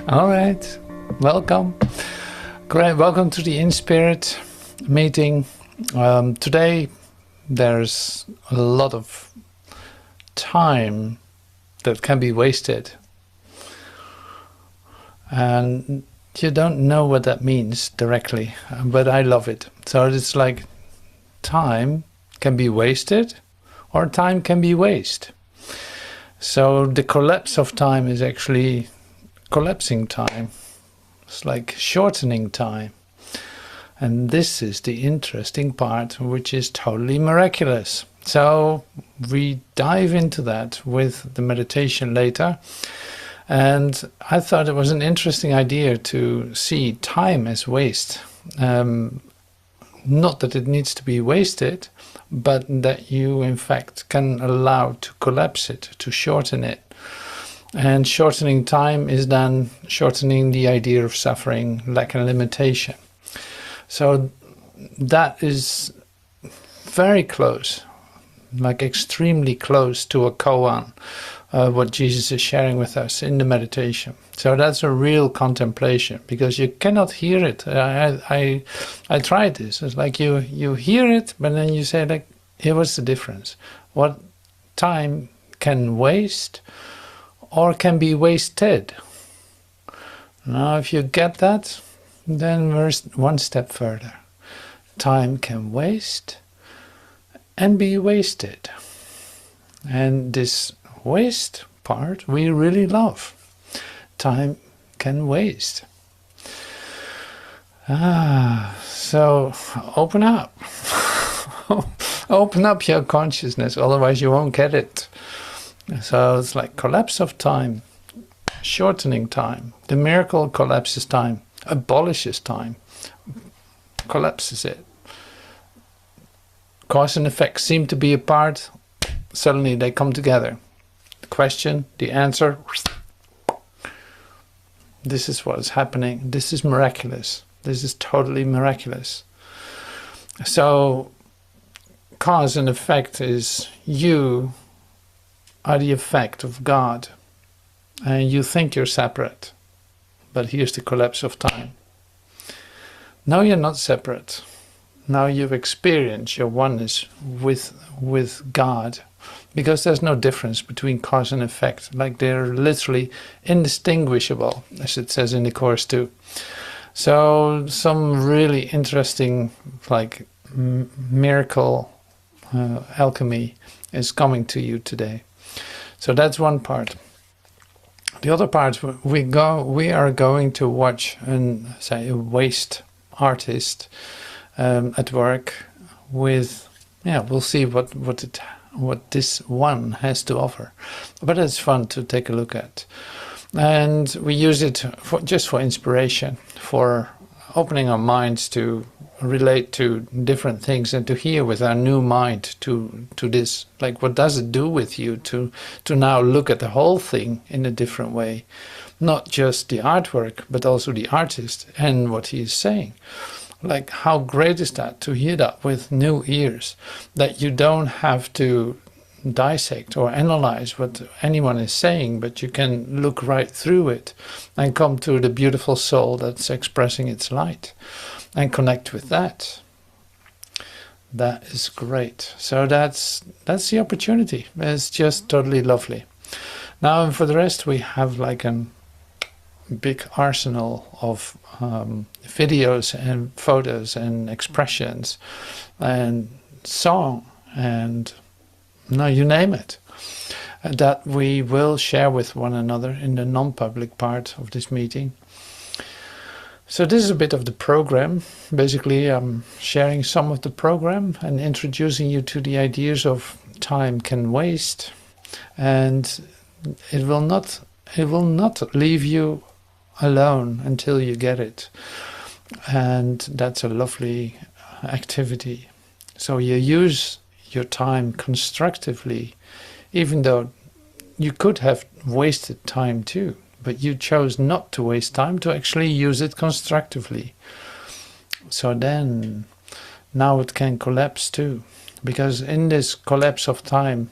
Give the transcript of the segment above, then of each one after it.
All right, welcome. Great, welcome to the InSpirit meeting. Today there's a lot of time that can be wasted. And you don't know what that means directly, but I love it. So it's like time can be wasted or time can be waste. So the collapse of time is actually collapsing time. It's like shortening time. And this is the interesting part, which is totally miraculous. So we dive into that with the meditation later. And I thought it was an interesting idea to see time as waste. Not that it needs to be wasted, but that you in fact can allow to collapse it, to shorten it. And shortening time is then shortening the idea of suffering, lack and limitation. So that is very close, like extremely close to a koan, what Jesus is sharing with us in the meditation. So that's a real contemplation, because you cannot hear it. I tried this. It's like you hear it, but then you say, like, here was the difference. What time can waste or can be wasted. Now, if you get that, then we're one step further. Time can waste and be wasted. And this waste part we really love. Time can waste. So open up. Open up your consciousness, otherwise you won't get it. So it's like collapse of time, shortening time. The miracle collapses time, abolishes time, collapses it. Cause and effect seem to be apart, suddenly they come together. The question, the answer, this is what is happening. This is miraculous. This is totally miraculous. So cause and effect is you are the effect of God, and you think you're separate, but here's the collapse of time. Now you're not separate. Now you've experienced your oneness with God, because there's no difference between cause and effect. Like, they're literally indistinguishable, as it says in the Course too. So some really interesting, like, miracle alchemy is coming to you today. So that's one part. The other part, we are going to watch a waste artist at work with, we'll see what this one has to offer. But it's fun to take a look at. And we use it just for inspiration, for opening our minds to relate to different things and to hear with our new mind to this. Like, what does it do with you to now look at the whole thing in a different way? Not just the artwork, but also the artist and what he is saying. Like, how great is that to hear that with new ears, that you don't have to dissect or analyze what anyone is saying, but you can look right through it and come to the beautiful soul that's expressing its light and connect with that. That is great. So that's the opportunity. It's just totally lovely. Now, and for the rest, we have like a big arsenal of videos and photos and expressions and song and you name it, that we will share with one another in the non-public part of this meeting. So this is a bit of the program. Basically, I'm sharing some of the program and introducing you to the ideas of time can waste, and it will not leave you alone until you get it. And that's a lovely activity. So you use your time constructively, even though you could have wasted time too, but you chose not to waste time, to actually use it constructively. So then, now it can collapse too, because in this collapse of time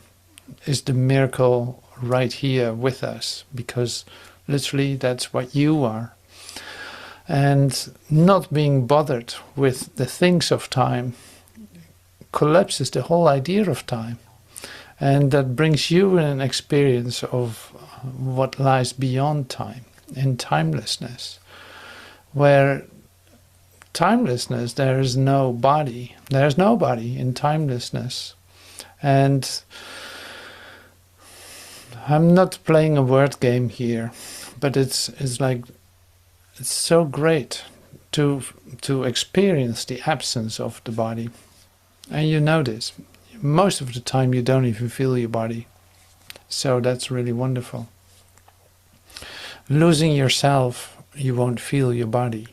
is the miracle right here with us, because Literally, that's what you are. And not being bothered with the things of time collapses the whole idea of time. And that brings you an experience of what lies beyond time, in timelessness. Where timelessness, there is no body. There's nobody in timelessness. And I'm not playing a word game here, but it's like, it's so great to experience the absence of the body. And you know this. Most of the time you don't even feel your body. So that's really wonderful. Losing yourself, you won't feel your body.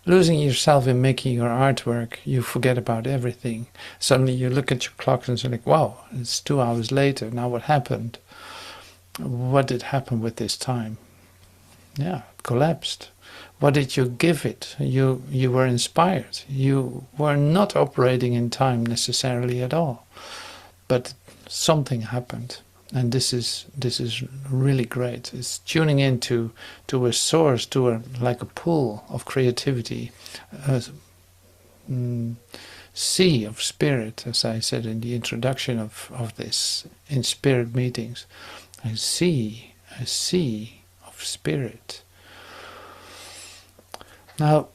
Losing yourself in making your artwork, you forget about everything. Suddenly you look at your clock and you're like, wow, it's 2 hours later. Now what happened? What did happen with this time? Yeah, it collapsed. What did you give it? You were inspired. You were not operating in time necessarily at all. But something happened. And this is really great. It's tuning into a source, like a pool of creativity, a sea of spirit, as I said in the introduction of this InSpirit meetings. A sea of spirit. Now,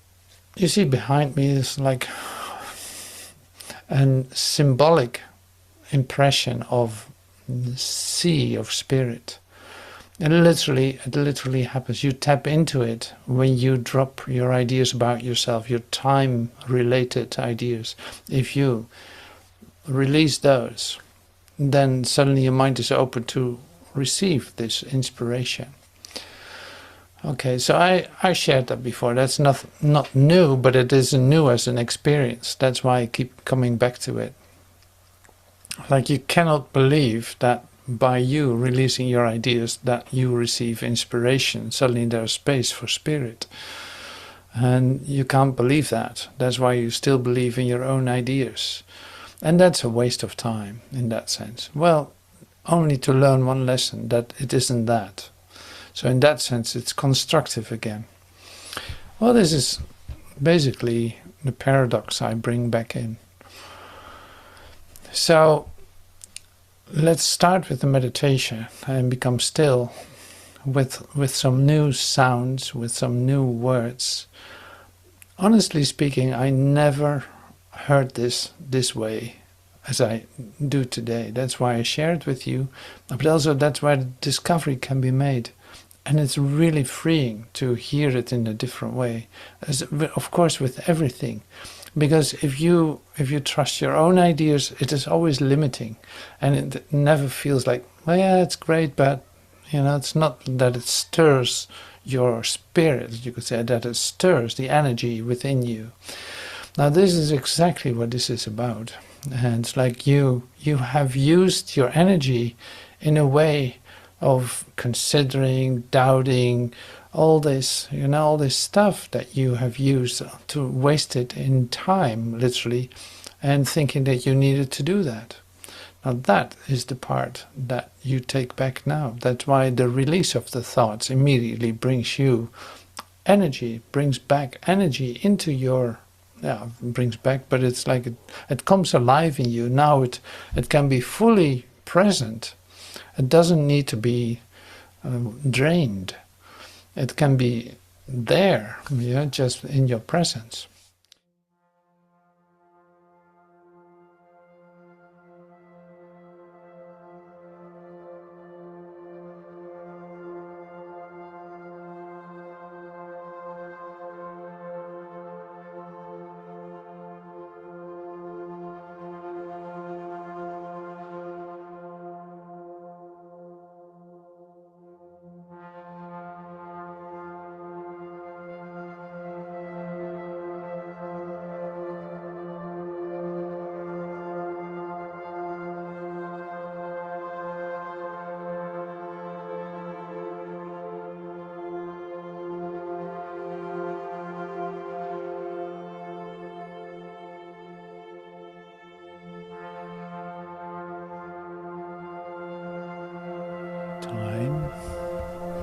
you see behind me is like a symbolic impression of the sea of spirit. It literally happens. You tap into it when you drop your ideas about yourself, your time-related ideas. If you release those, then suddenly your mind is open to receive this inspiration. Okay, so I shared that before. That's not new, but it is new as an experience. That's why I keep coming back to it. Like, you cannot believe that by you releasing your ideas that you receive inspiration. Suddenly there's space for spirit. And you can't believe that. That's why you still believe in your own ideas. And that's a waste of time in that sense. Well, only to learn one lesson, that it isn't that. So in that sense, it's constructive again. Well, this is basically the paradox I bring back in. So let's start with the meditation and become still with some new sounds, with some new words. Honestly speaking, I never heard this way as I do today. That's why I share it with you, but also that's why the discovery can be made. And it's really freeing to hear it in a different way, as, of course, with everything. Because if you trust your own ideas, it is always limiting, and it never feels like, well, yeah, it's great, but it's not that it stirs your spirit. You could say that it stirs the energy within you. Now, this is exactly what this is about, and it's like you have used your energy in a way of considering, doubting, all this, all this stuff that you have used to waste it in time, literally, and thinking that you needed to do that. Now that is the part that you take back now. That's why the release of the thoughts immediately brings you energy, brings back energy into your, brings back, but it's like it comes alive in you. Now it can be fully present. It doesn't need to be drained. It can be there, just in your presence.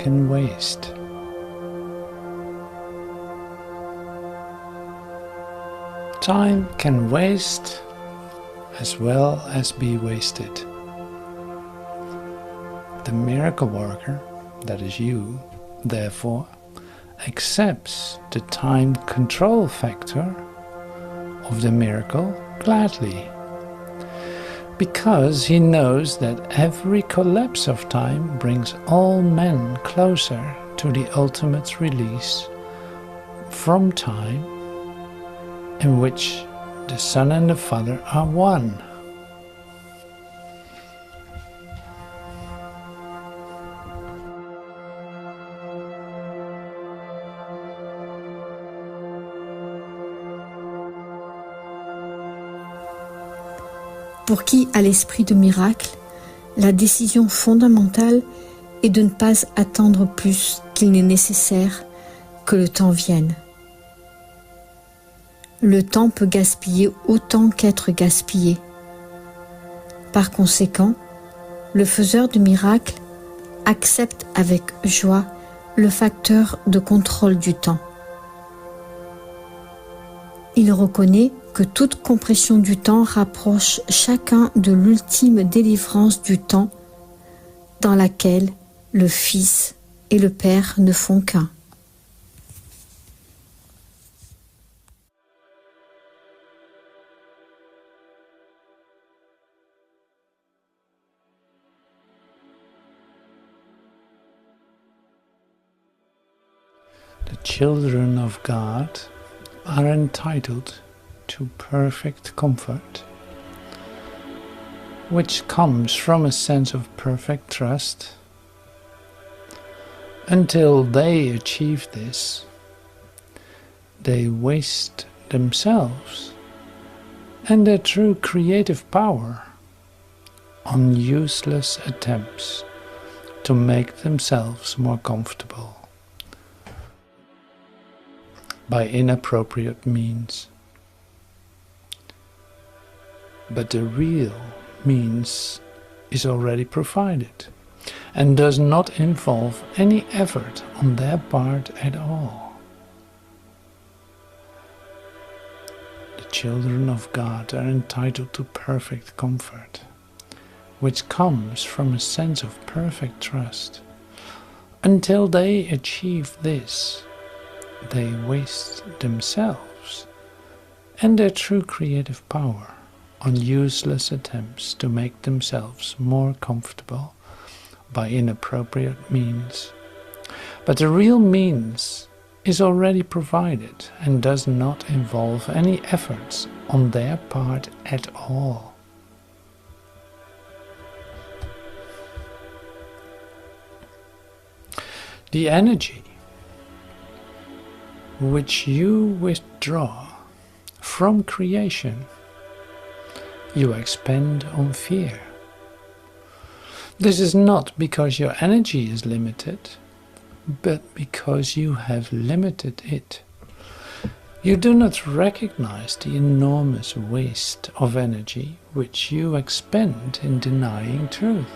can waste. Time can waste as well as be wasted. The miracle worker, that is you, therefore, accepts the time control factor of the miracle gladly, because he knows that every collapse of time brings all men closer to the ultimate release from time, in which the Son and the Father are one. Pour qui a l'esprit de miracle, la décision fondamentale est de ne pas attendre plus qu'il n'est nécessaire que le temps vienne. Le temps peut gaspiller autant qu'être gaspillé. Par conséquent, le faiseur de miracles accepte avec joie le facteur de contrôle du temps. Il reconnaît que toute compression du temps rapproche chacun de l'ultime délivrance du temps dans laquelle le Fils et le Père ne font qu'un. The children of God are entitled to perfect comfort, which comes from a sense of perfect trust. Until they achieve this, they waste themselves and their true creative power on useless attempts to make themselves more comfortable by inappropriate means. But the real means is already provided and does not involve any effort on their part at all. The children of God are entitled to perfect comfort, which comes from a sense of perfect trust. Until they achieve this, they waste themselves and their true creative power on useless attempts to make themselves more comfortable by inappropriate means. But the real means is already provided and does not involve any efforts on their part at all. The energy which you withdraw from creation, you expend on fear. This is not because your energy is limited, but because you have limited it. You do not recognize the enormous waste of energy which you expend in denying truth.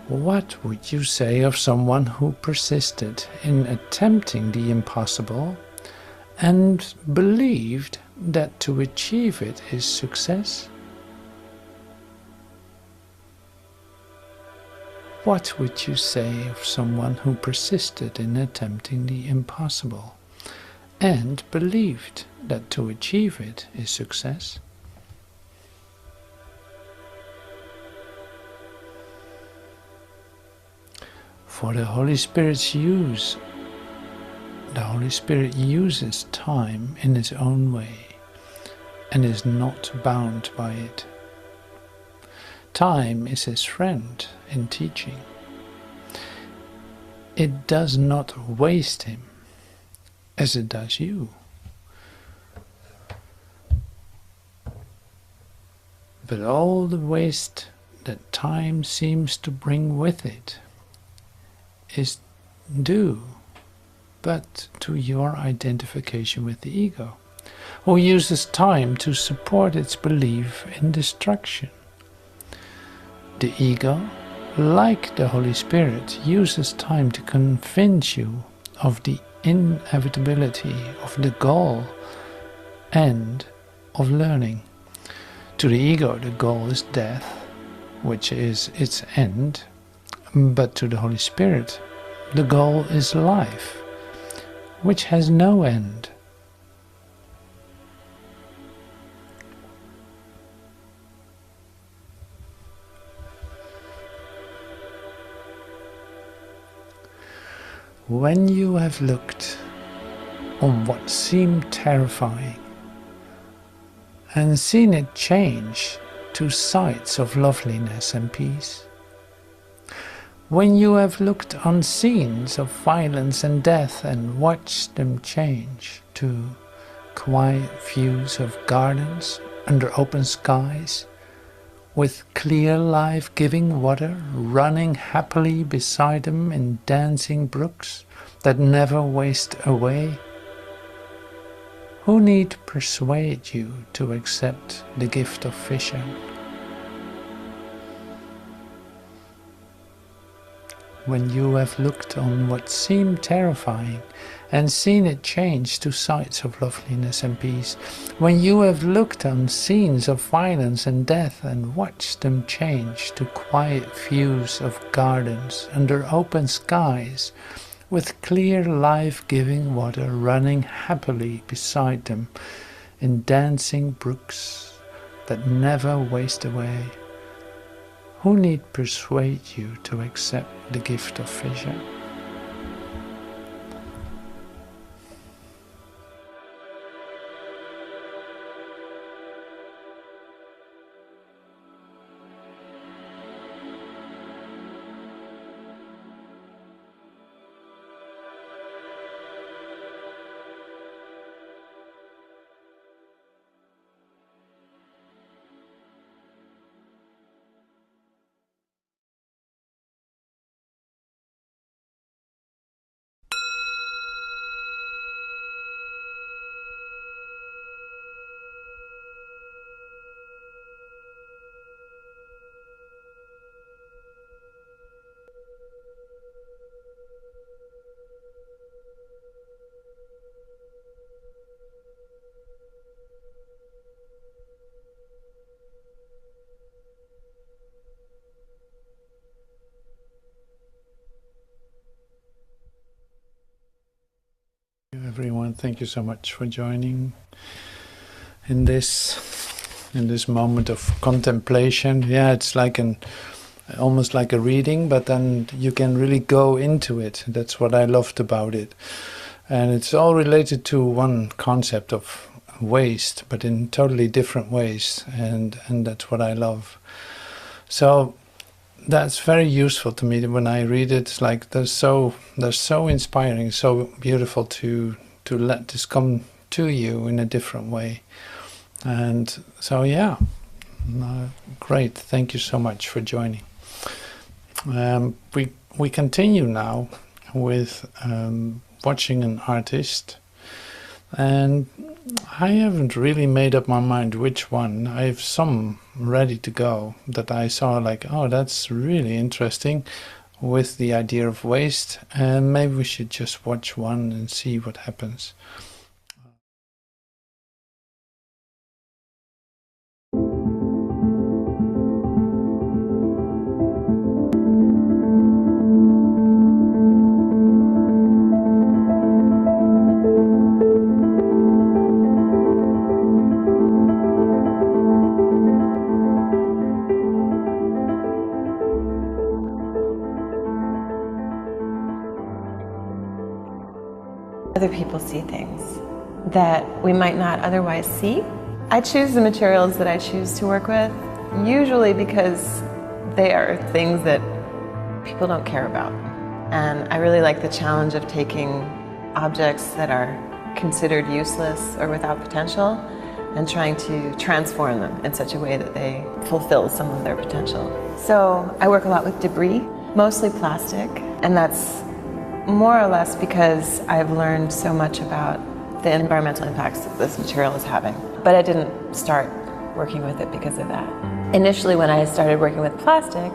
What would you say of someone who persisted in attempting the impossible and believed that to achieve it is success? What would you say of someone who persisted in attempting the impossible and believed that to achieve it is success? For the Holy Spirit uses time in its own way and is not bound by it. Time is his friend in teaching. It does not waste him as it does you. But all the waste that time seems to bring with it is due but to your identification with the ego, who uses time to support its belief in destruction. The ego like the Holy Spirit, uses time to convince you of the inevitability of the goal and of learning. To the ego, the goal is death, which is its end, but to the Holy Spirit, the goal is life, which has no end. When you have looked on what seemed terrifying and seen it change to sights of loveliness and peace, when you have looked on scenes of violence and death and watched them change to quiet views of gardens under open skies, with clear life-giving water running happily beside them in dancing brooks that never waste away, who need persuade you to accept the gift of vision? When you have looked on what seemed terrifying and seen it change to sights of loveliness and peace, when you have looked on scenes of violence and death and watched them change to quiet views of gardens under open skies, with clear life-giving water running happily beside them in dancing brooks that never waste away, who need persuade you to accept the gift of vision? Everyone, thank you so much for joining in this moment of contemplation. Yeah, it's like almost like a reading, but then you can really go into it. That's what I loved about it. And it's all related to one concept of waste, but in totally different ways, and that's what I love. So that's very useful to me when I read it. It's like they're so inspiring, so beautiful to let this come to you in a different way. And so yeah, great. Thank you so much for joining. We continue now with watching an artist, and I haven't really made up my mind which one. I have some ready to go that I saw, like, oh, that's really interesting with the idea of waste, and maybe we should just watch one and see what happens. Other people see things that we might not otherwise see. I choose the materials that I choose to work with, usually because they are things that people don't care about. And I really like the challenge of taking objects that are considered useless or without potential and trying to transform them in such a way that they fulfill some of their potential. So I work a lot with debris, mostly plastic, and that's more or less because I've learned so much about the environmental impacts that this material is having. But I didn't start working with it because of that. Initially, when I started working with plastic,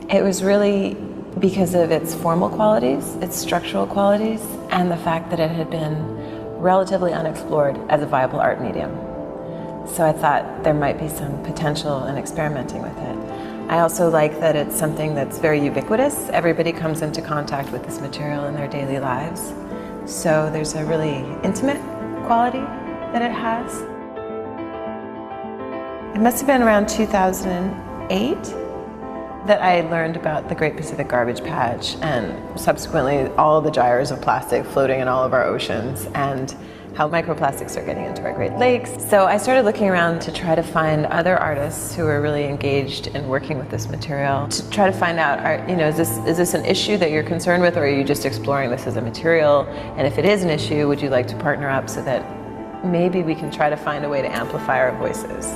It was really because of its formal qualities, its structural qualities, and the fact that it had been relatively unexplored as a viable art medium. So I thought there might be some potential in experimenting with it. I also like that it's something that's very ubiquitous. Everybody comes into contact with this material in their daily lives. So there's a really intimate quality that it has. It must have been around 2008 that I learned about the Great Pacific Garbage Patch and subsequently all the gyres of plastic floating in all of our oceans and how microplastics are getting into our Great Lakes. So I started looking around to try to find other artists who are really engaged in working with this material to try to find out, is this an issue that you're concerned with, or are you just exploring this as a material? And if it is an issue, would you like to partner up so that maybe we can try to find a way to amplify our voices?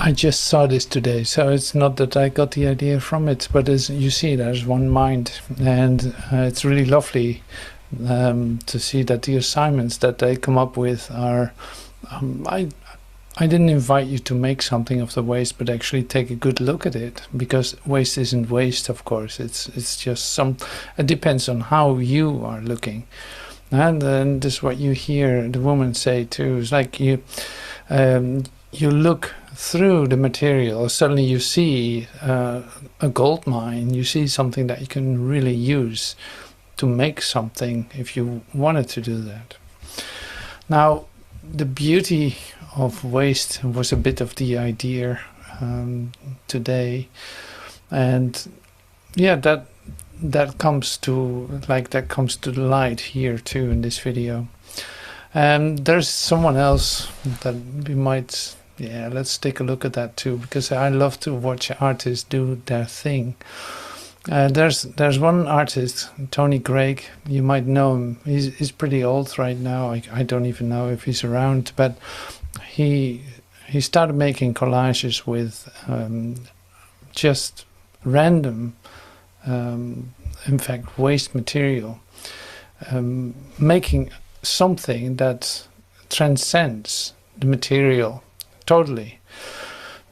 I just saw this today, so it's not that I got the idea from it, but as you see, there's one mind, and it's really lovely to see that the assignments that they come up with are. I didn't invite you to make something of the waste, but actually take a good look at it, because waste isn't waste, of course. It's just some. It depends on how you are looking, and then this is what you hear the woman say too. It's like you look through the material, suddenly you see a gold mine, you see something that you can really use to make something if you wanted to do that. Now, the beauty of waste was a bit of the idea today, and yeah, that comes to the light here too in this video. And there's someone else that we might. Yeah, let's take a look at that too, because I love to watch artists do their thing. There's one artist, Tony Gregg. You might know him. He's pretty old right now. I don't even know if he's around, but he started making collages with just random, in fact, waste material, making something that transcends the material totally,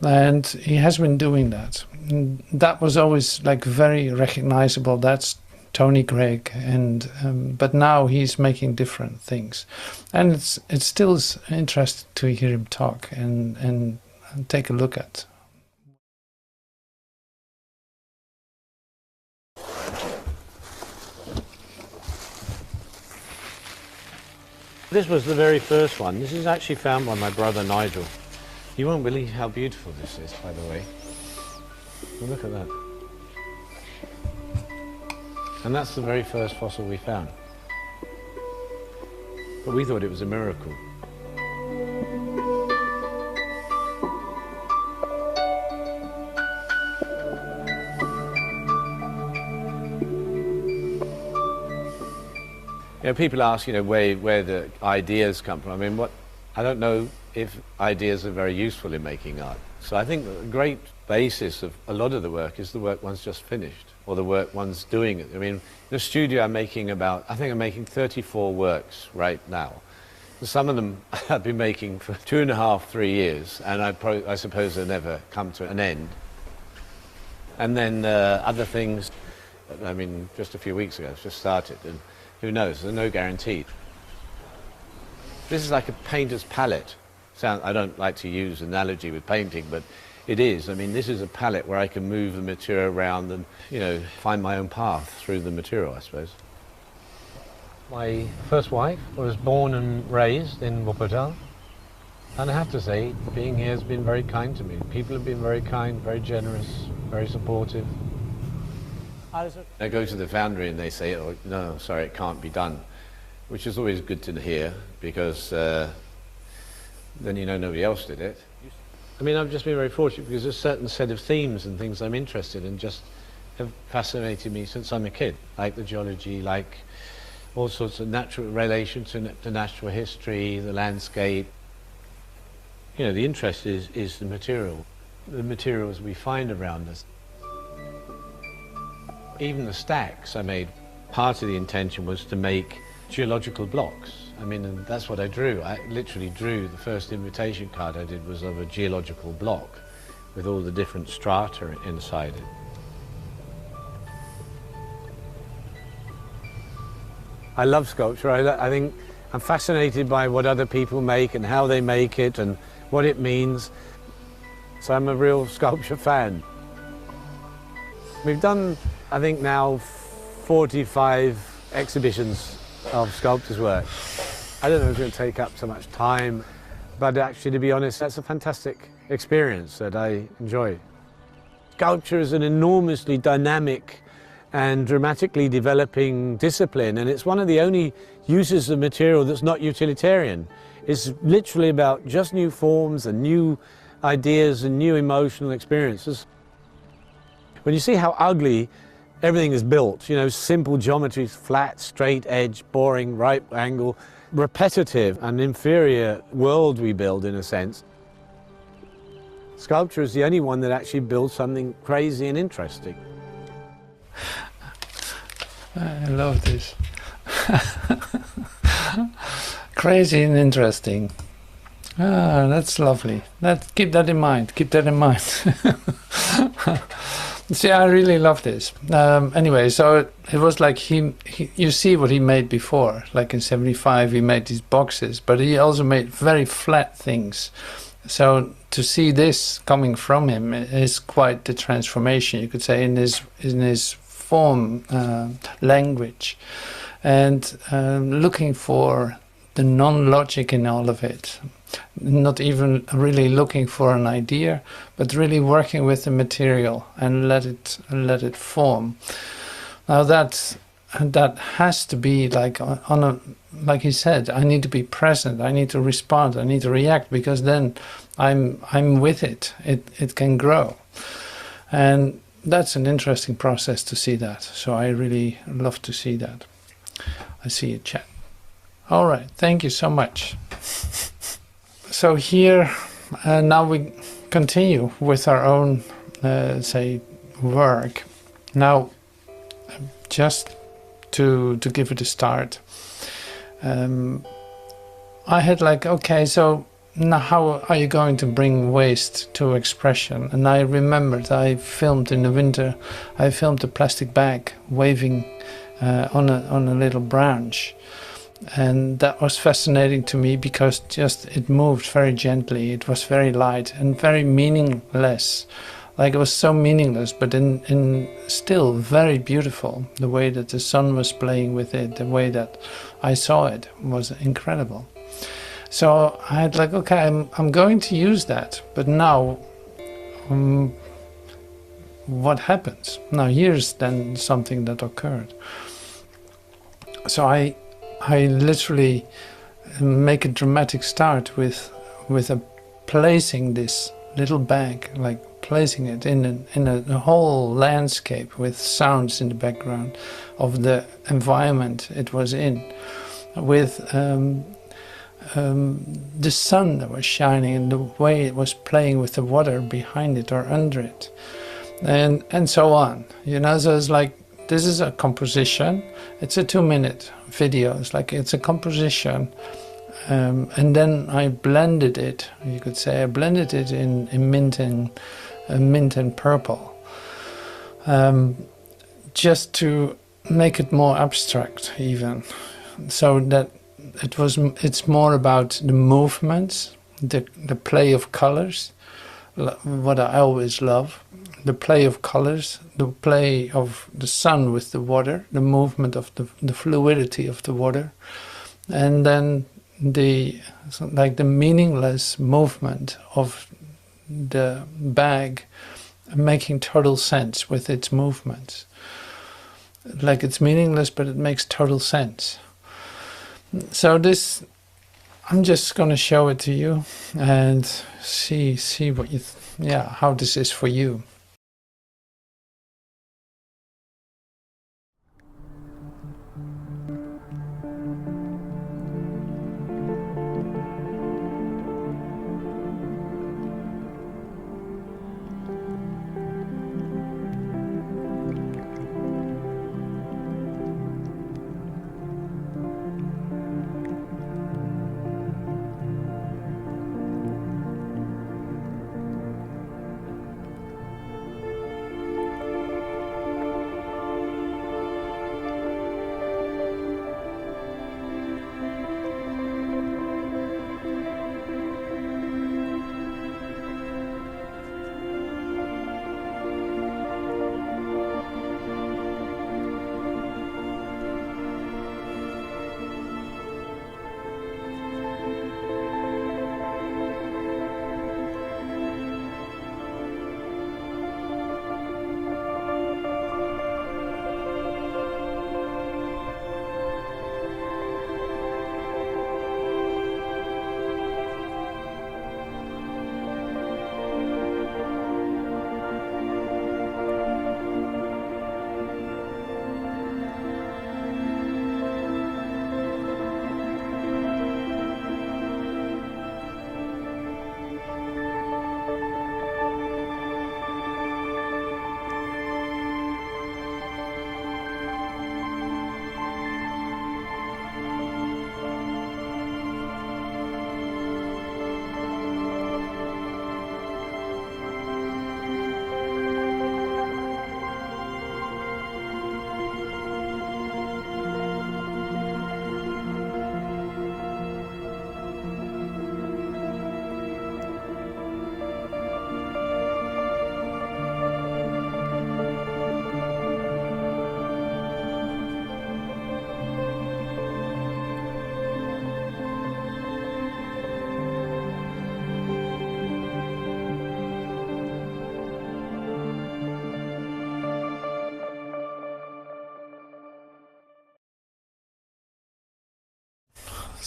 and he has been doing that. And that was always like very recognizable. That's Tony Gregg, and but now he's making different things, and it's still interesting to hear him talk and take a look at. This was the very first one. This is actually found by my brother Nigel. You won't believe how beautiful this is, by the way. Well, look at that. And that's the very first fossil we found. But we thought it was a miracle. You know, people ask, where the ideas come from. I mean, I don't know if ideas are very useful in making art. So I think the great basis of a lot of the work is the work one's just finished, or the work one's doing. I mean, in the studio I'm making I think I'm making 34 works right now. Some of them I've been making for 2.5, 3 years, and I suppose they'll never come to an end. And then other things, I mean, just a few weeks ago, it's just started, and who knows, there's no guarantee. This is like a painter's palette. I don't like to use analogy with painting, but it is. I mean, this is a palette where I can move the material around and, find my own path through the material, I suppose. My first wife was born and raised in Wuppertal, and I have to say, being here has been very kind to me. People have been very kind, very generous, very supportive. I go to the foundry and they say, oh, no, sorry, it can't be done, which is always good to hear, because then nobody else did it. I mean, I've just been very fortunate because there's a certain set of themes and things I'm interested in just have fascinated me since I'm a kid, like the geology, like all sorts of natural relations to natural history, the landscape. The interest is the materials we find around us. Even the stacks I made, part of the intention was to make geological blocks. I mean, and that's what I drew. I literally drew, the first invitation card I did was of a geological block with all the different strata inside it. I love sculpture. I think I'm fascinated by what other people make and how they make it and what it means. So I'm a real sculpture fan. We've done, I think now, 45 exhibitions of sculptors' work. I don't know if it's going to take up so much time, but actually, to be honest, that's a fantastic experience that I enjoy. Sculpture is an enormously dynamic and dramatically developing discipline, and it's one of the only uses of material that's not utilitarian. It's literally about just new forms and new ideas and new emotional experiences. When you see how ugly everything is built, you know, simple geometries, flat, straight edge, boring, right angle, repetitive and inferior world we build in a sense. Sculpture is the only one that actually builds something crazy and interesting. I love this. Crazy and interesting. Ah, that's lovely. Keep that in mind. Keep that in mind. See, I really love this. Anyway, so it was like you see what he made before. Like in '75, he made these boxes, but he also made very flat things. So to see this coming from him is quite the transformation, you could say, in his form, language, and looking for the non-logic in all of it. Not even really looking for an idea, but really working with the material and let it form. Now that has to be like like he said, I need to be present, I need to respond, I need to react, because then I'm with it. It can grow, and that's an interesting process to see that. So I really love to see that. I see a chat. All right, thank you so much. So here, now we continue with our own, say, work. Now, just to give it a start, I had like, okay, so now how are you going to bring waste to expression? And I remembered I filmed in the winter, I filmed a plastic bag waving on a little branch. And that was fascinating to me because just it moved very gently. It was very light and very meaningless. Like it was so meaningless, but in still very beautiful. The way that the sun was playing with it, the way that I saw it was incredible. So I had like, okay, I'm going to use that. But now, what happens? Now here's then something that occurred. So I literally make a dramatic start with placing this little bag, like placing it in a whole landscape with sounds in the background of the environment it was in, with the sun that was shining and the way it was playing with the water behind it or under it, and so on. You know, so it's like, this is a composition. It's a 2-minute video. It's like, it's a composition. And then I blended it, you could say, I blended it in mint and purple. Just to make it more abstract even. So that it's more about the movements, the play of colors, what I always love. The play of colors, the play of the sun with the water, the movement of the fluidity of the water, and then the meaningless movement of the bag making total sense with its movements. Like it's meaningless, but it makes total sense. So this, I'm just going to show it to you and see what you, how this is for you.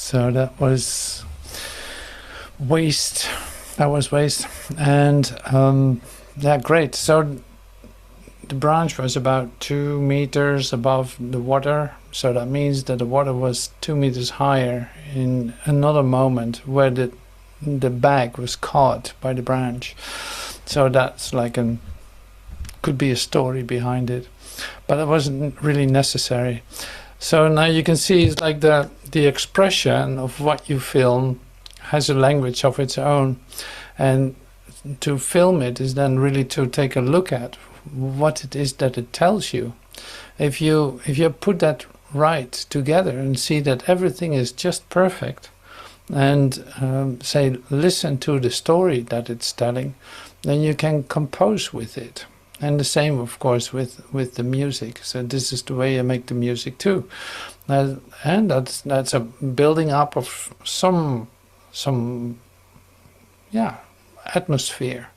So that was waste. That was waste. And yeah, great. So the branch was about 2 meters above the water. So that means that the water was 2 meters higher in another moment where the bag was caught by the branch. So that's like could be a story behind it, but it wasn't really necessary. So now you can see it's like the expression of what you film has a language of its own, and to film it is then really to take a look at what it is that it tells you. If you put that right together and see that everything is just perfect, and say listen to the story that it's telling, then you can compose with it. And the same, of course, with the music. So this is the way I make the music too, and that's a building up of some atmosphere,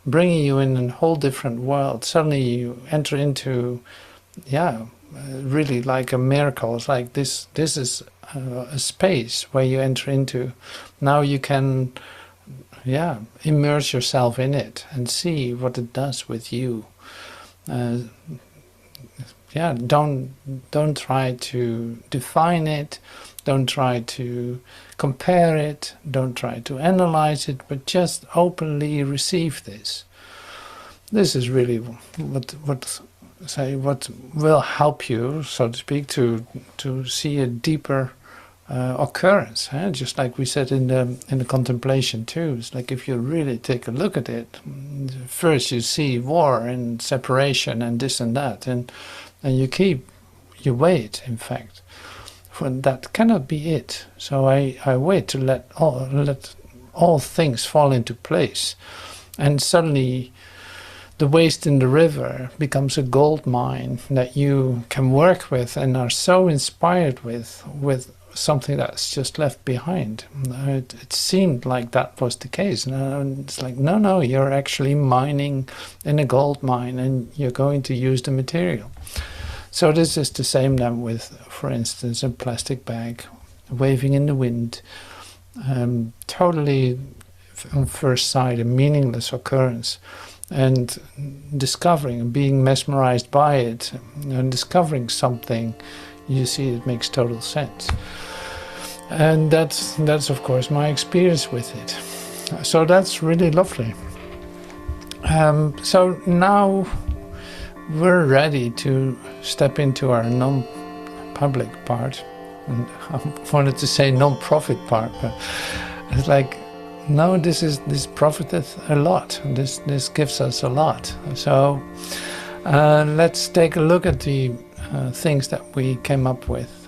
bringing you in a whole different world. Suddenly you enter into really like a miracle. It's like this is a space where you enter into. Now you can immerse yourself in it and see what it does with you. Don't try to define it, don't try to compare it, don't try to analyze it, but just openly receive this. This is really what will help you, so to speak, to see a deeper occurrence, just like we said in the contemplation too. It's like if you really take a look at it, first you see war and separation and this and that, and you wait, in fact, for that cannot be it. So I wait to let all things fall into place, and suddenly the waste in the river becomes a gold mine that you can work with and are so inspired with something that's just left behind. It seemed like that was the case, and it's like no, you're actually mining in a gold mine and you're going to use the material. So this is the same then with, for instance, a plastic bag waving in the wind, totally on first sight a meaningless occurrence, and discovering and being mesmerized by it and discovering something, you see it makes total sense. And that's of course my experience with it. So that's really lovely. So now we're ready to step into our non-public part. And I wanted to say non-profit part, but it's like, no, this profiteth a lot. This gives us a lot. So let's take a look at the things that we came up with.